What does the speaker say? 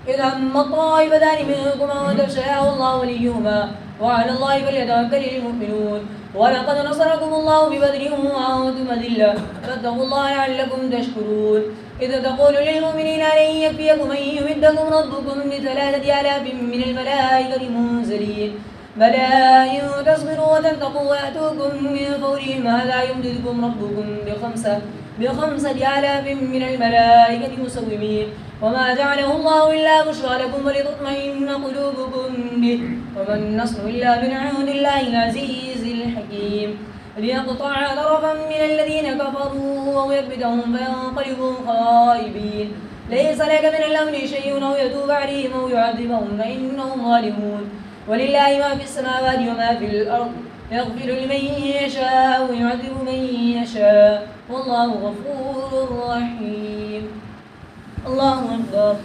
إذ هم الطائفتان منكم أن تفشلا الله وليهما وعلى الله فليتوكل المؤمنون. ولقد نصركم الله ببدر وأنتم أذلة فاتقوا الله لعلكم تشكرون. إذ تقول للمؤمنين لن يكفيكم أن يمدكم ربكم ب3,000 من الملائكة منزلين بلى إن تصبروا وتتقوا ويأتوكم من فورهم هذا يمددكم ربكم ب5,000 من الملائكة مسومين. وما جعله الله إلا بشرى لكم ولتطمئن قلوبكم به وما النصر إلا من عند الله العزيز الحكيم. ليقطع طرفا من الذين كفروا أو يكبتهم فينقلبوا خائبين. ليس لك من الأمر شيء أو يتوب عليهم أو يعذبهم فإنهم ظالمون. ولله ما في السماوات وما في الأرض يغفر لمن يشاء ويعذب من يشاء والله غفور رحيم. الله أكبر.